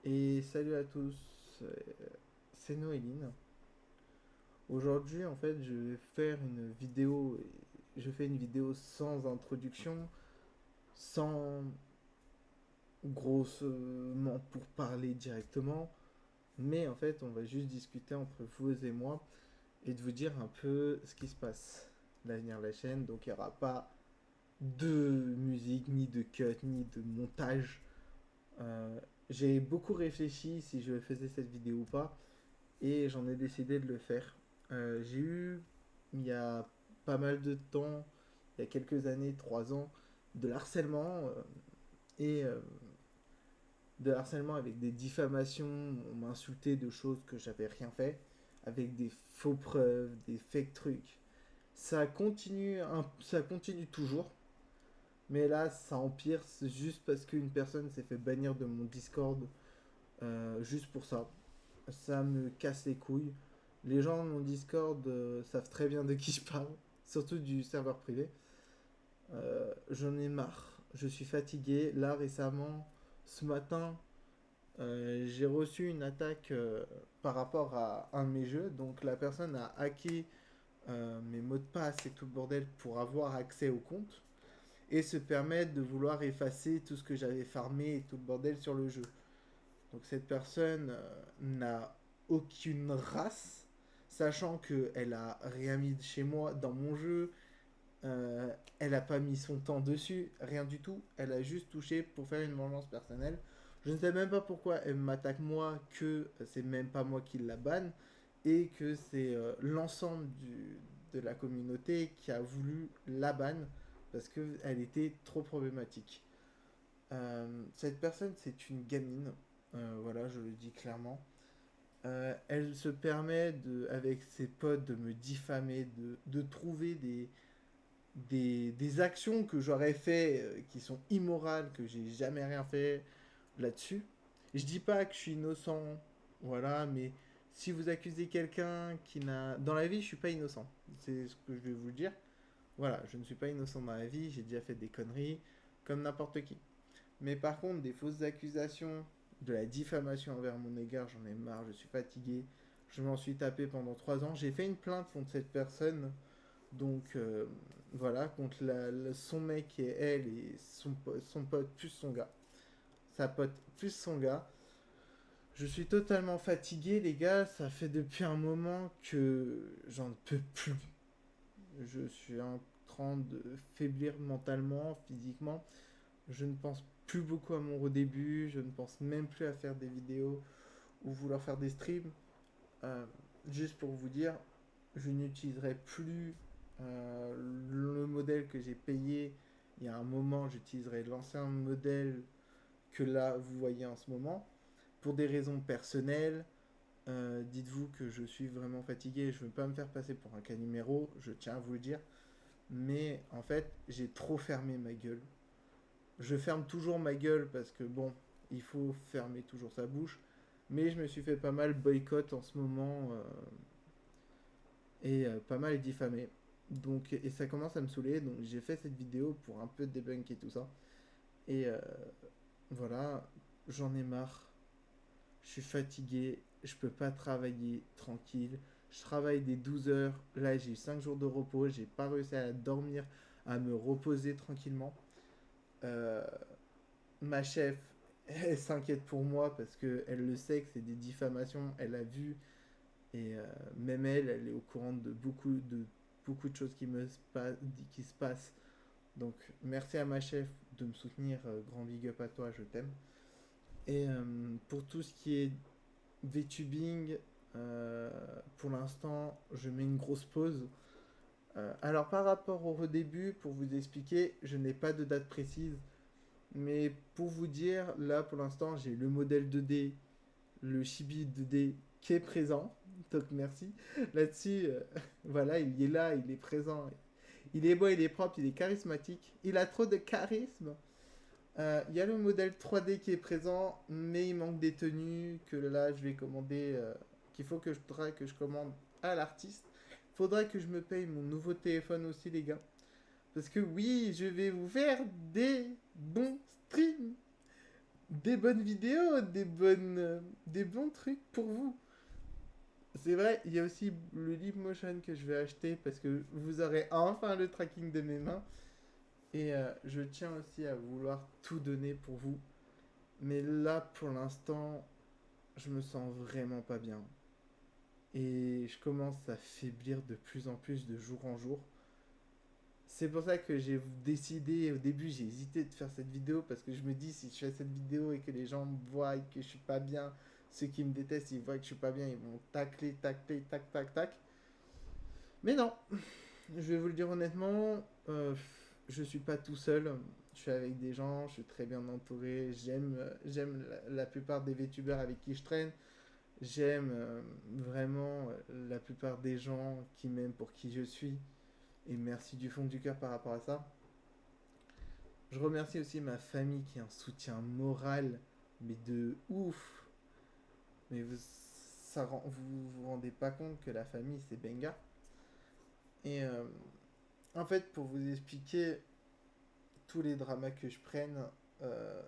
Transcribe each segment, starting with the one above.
Et salut à tous, c'est Noéline. Aujourd'hui, en fait, je vais faire une vidéo. Je fais une vidéo sans introduction, sans grossement pour parler directement, mais en fait, on va juste discuter entre vous et moi et de vous dire un peu ce qui se passe, l'avenir de la chaîne. Donc, il n'y aura pas de musique, ni de cut, ni de montage. Euh, j'ai beaucoup réfléchi si je faisais cette vidéo ou pas. Et j'en ai décidé de le faire. J'ai eu, il y a pas mal de temps, il y a quelques années, 3 ans, de harcèlement et de harcèlement avec des diffamations. On m'a insulté de choses que j'avais rien fait, avec des faux preuves, des fake trucs. Ça continue toujours, mais là ça empire c'est juste parce qu'une personne s'est fait bannir de mon Discord juste pour ça. Ça me casse les couilles. Les gens de mon Discord savent très bien de qui je parle, surtout du serveur privé. J'en ai marre, je suis fatigué. Là récemment, ce matin, j'ai reçu une attaque par rapport à un de mes jeux. Donc la personne a hacké mes mots de passe et tout le bordel pour avoir accès au compte et se permettre de vouloir effacer tout ce que j'avais farmé et tout le bordel sur le jeu. Donc cette personne n'a aucune race, sachant qu'elle a rien mis de chez moi dans mon jeu, elle a pas mis son temps dessus, rien du tout, elle a juste touché pour faire une vengeance personnelle. Je ne sais même pas pourquoi elle m'attaque moi, que c'est même pas moi qui la banne, et que c'est l'ensemble de la communauté qui a voulu la banne parce qu'elle était trop problématique. Cette personne, c'est une gamine. Voilà, je le dis clairement. Elle se permet, avec ses potes, de me diffamer, de trouver des actions que j'aurais fait qui sont immorales, que j'ai jamais rien fait là-dessus. Je dis pas que je suis innocent, voilà, mais si vous accusez quelqu'un qui n'a. Dans la vie, je suis pas innocent. C'est ce que je vais vous dire. Voilà, je ne suis pas innocent dans la vie, j'ai déjà fait des conneries, comme n'importe qui. Mais par contre, des fausses accusations, de la diffamation envers mon égard, j'en ai marre, je suis fatigué. Je m'en suis tapé pendant 3 ans. J'ai fait une plainte contre cette personne, donc voilà, contre son mec et elle et son pote plus son gars. Sa pote plus son gars. Je suis totalement fatigué, les gars. Ça fait depuis un moment que j'en peux plus. Je suis en train de faiblir mentalement, physiquement. Je ne pense plus beaucoup à mon début, je ne pense même plus à faire des vidéos ou vouloir faire des streams. Euh, Juste pour vous dire, je n'utiliserai plus le modèle que j'ai payé il y a un moment, j'utiliserai l'ancien modèle que là vous voyez en ce moment. Pour des raisons personnelles, dites-vous que je suis vraiment fatigué, je ne veux pas me faire passer pour un caniméro, je tiens à vous le dire. Mais en fait, j'ai trop fermé ma gueule. Je ferme toujours ma gueule parce que bon, il faut fermer toujours sa bouche. Mais je me suis fait pas mal boycott en ce moment et pas mal diffamé. Donc, et ça commence à me saouler. Donc j'ai fait cette vidéo pour un peu débunker tout ça. Et voilà, j'en ai marre. Je suis fatigué. Je peux pas travailler tranquille. Je travaille des 12 heures. Là, j'ai eu 5 jours de repos. J'ai pas réussi à dormir, à me reposer tranquillement. Euh, Ma chef, elle s'inquiète pour moi parce qu'elle le sait que c'est des diffamations, elle a vu, et même elle est au courant beaucoup de choses qui se passent. Donc merci à ma chef de me soutenir, grand big up à toi, je t'aime. Et pour tout ce qui est VTubing, pour l'instant, je mets une grosse pause. Alors par rapport au début, pour vous expliquer, je n'ai pas de date précise. Mais pour vous dire, là pour l'instant, j'ai le modèle 2D, le chibi 2D qui est présent. Donc merci. Là-dessus, voilà, il est là, il est présent. Il est beau, il est propre, il est charismatique. Il a trop de charisme. Il y a le modèle 3D qui est présent, mais il manque des tenues que là je vais commander, qu'il faut que je commande à l'artiste. Faudra que je me paye mon nouveau téléphone aussi, les gars. Parce que oui, je vais vous faire des bons streams. des bonnes vidéos, des bons trucs pour vous. C'est vrai, il y a aussi le Leapmotion que je vais acheter parce que vous aurez enfin le tracking de mes mains. Et je tiens aussi à vouloir tout donner pour vous. Mais là, pour l'instant, je me sens vraiment pas bien. Et je commence à faiblir de plus en plus de jour en jour. C'est pour ça que j'ai décidé, au début j'ai hésité de faire cette vidéo parce que je me dis si je fais cette vidéo et que les gens me voient que je suis pas bien, ceux qui me détestent ils voient que je suis pas bien, ils vont tacler, tacler, tac, tac, tac. Mais non, je vais vous le dire honnêtement, je suis pas tout seul. Je suis avec des gens, je suis très bien entouré. J'aime la plupart des VTubers avec qui je traîne. J'aime vraiment la plupart des gens qui m'aiment pour qui je suis. Et merci du fond du cœur par rapport à ça. Je remercie aussi ma famille qui est un soutien moral, mais de ouf. Mais vous vous rendez pas compte que la famille c'est Benga. Et en fait, pour vous expliquer tous les dramas que je prenne, euh,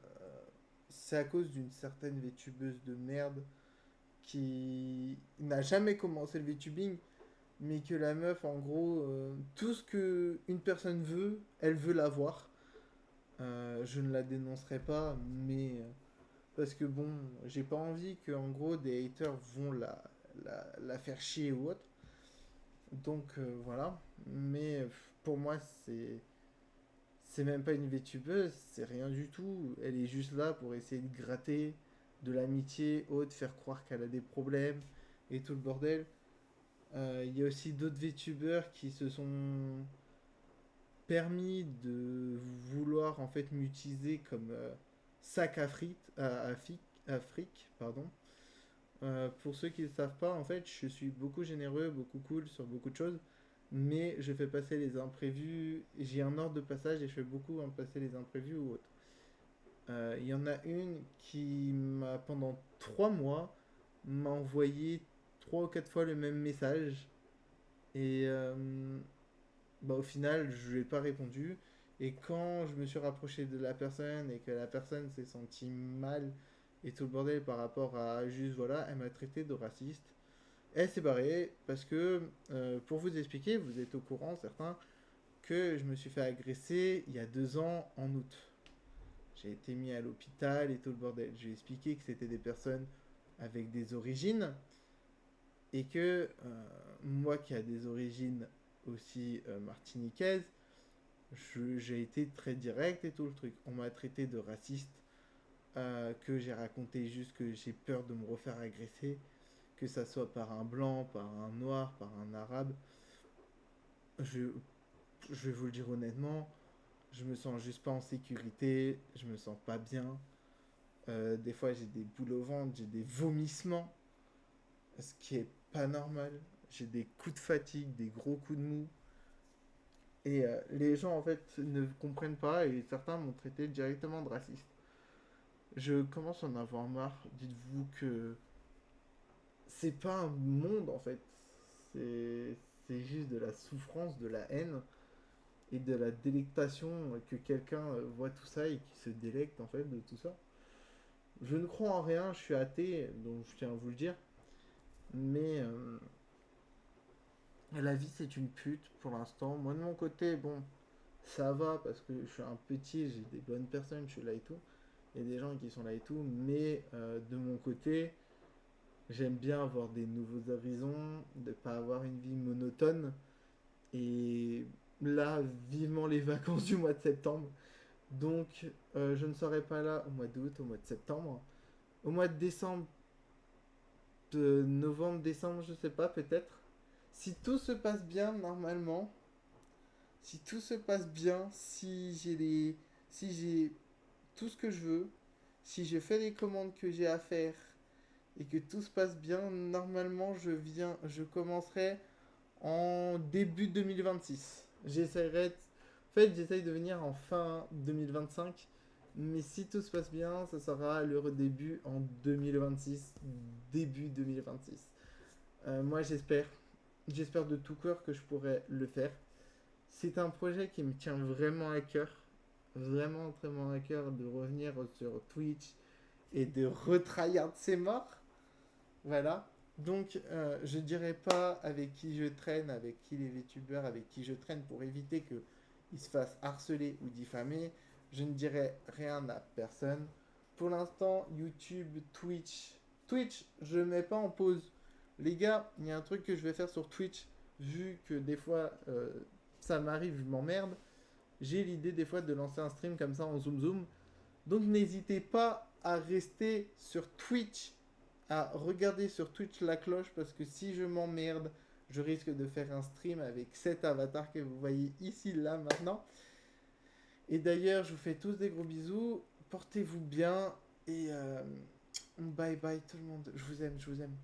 c'est à cause d'une certaine VTubeuse de merde qui n'a jamais commencé le VTubing, mais que la meuf, en gros, tout ce que une personne veut, elle veut l'avoir. Je ne la dénoncerai pas, mais parce que bon, j'ai pas envie que en gros des haters vont la faire chier ou autre. Donc voilà. Mais pour moi, c'est même pas une VTubeuse, c'est rien du tout. Elle est juste là pour essayer de gratter de l'amitié, autre, faire croire qu'elle a des problèmes et tout le bordel. Il y a aussi d'autres VTubers qui se sont permis de vouloir en fait m'utiliser comme sac à frites, Afrique, pardon. Pour ceux qui ne le savent pas, en fait, je suis beaucoup généreux, beaucoup cool sur beaucoup de choses, mais je fais passer les imprévus. J'ai un ordre de passage et je fais beaucoup passer les imprévus ou autres. Il y en a une qui m'a, pendant 3 mois, m'a envoyé 3 ou 4 fois le même message. Et bah, au final, je lui ai pas répondu. Et quand je me suis rapproché de la personne et que la personne s'est sentie mal et tout le bordel par rapport à juste voilà, elle m'a traité de raciste. Elle s'est barrée parce que, pour vous expliquer, vous êtes au courant, certains, que je me suis fait agresser il y a 2 ans en août. J'ai été mis à l'hôpital et tout le bordel. J'ai expliqué que c'était des personnes avec des origines et que moi qui a des origines aussi martiniquaises, j'ai été très direct et tout le truc. On m'a traité de raciste, que j'ai raconté juste que j'ai peur de me refaire agresser, que ça soit par un blanc, par un noir, par un arabe. Je, je vais vous le dire honnêtement, je me sens juste pas en sécurité, je me sens pas bien. Des fois j'ai des boules au ventre, j'ai des vomissements, ce qui est pas normal. J'ai des coups de fatigue, des gros coups de mou. Et les gens en fait ne comprennent pas et certains m'ont traité directement de raciste. Je commence à en avoir marre. Dites-vous que c'est pas un monde en fait. C'est c'est juste de la souffrance, de la haine et de la délectation que quelqu'un voit tout ça et qui se délecte en fait de tout ça. Je ne crois en rien, je suis athée, donc je tiens à vous le dire. Mais la vie c'est une pute pour l'instant. Moi de mon côté, bon, ça va parce que je suis un petit, j'ai des bonnes personnes, je suis là et tout. Il y a des gens qui sont là et tout, mais de mon côté, j'aime bien avoir des nouveaux horizons, de pas avoir une vie monotone. Et là, vivement les vacances du mois de septembre. Donc, je ne serai pas là au mois d'août, au mois de septembre. Au mois de décembre, de novembre, décembre, je sais pas, peut-être. Si tout se passe bien, normalement, si tout se passe bien, si j'ai tout ce que je veux, si je fais les commandes que j'ai à faire et que tout se passe bien, normalement, je commencerai en début 2026. J'essaierai. En fait, j'essaye de venir en fin 2025. Mais si tout se passe bien, ça sera le début en 2026. Début 2026. Moi, j'espère. J'espère de tout cœur que je pourrai le faire. C'est un projet qui me tient vraiment à cœur. Vraiment, vraiment à cœur de revenir sur Twitch, et de retryhard ses morts. Voilà. Donc, je dirais pas avec qui je traîne, avec qui les VTubers, avec qui je traîne pour éviter qu'ils se fassent harceler ou diffamer. Je ne dirais rien à personne. Pour l'instant, YouTube, Twitch. Twitch, je mets pas en pause. Les gars, il y a un truc que je vais faire sur Twitch, vu que des fois ça m'arrive, je m'emmerde. J'ai l'idée des fois de lancer un stream comme ça en zoom zoom. Donc n'hésitez pas à rester sur Twitch, à regarder sur Twitch la cloche, parce que si je m'emmerde, je risque de faire un stream avec cet avatar que vous voyez ici, là, maintenant. Et d'ailleurs, je vous fais tous des gros bisous, portez-vous bien, et bye bye tout le monde, je vous aime, je vous aime.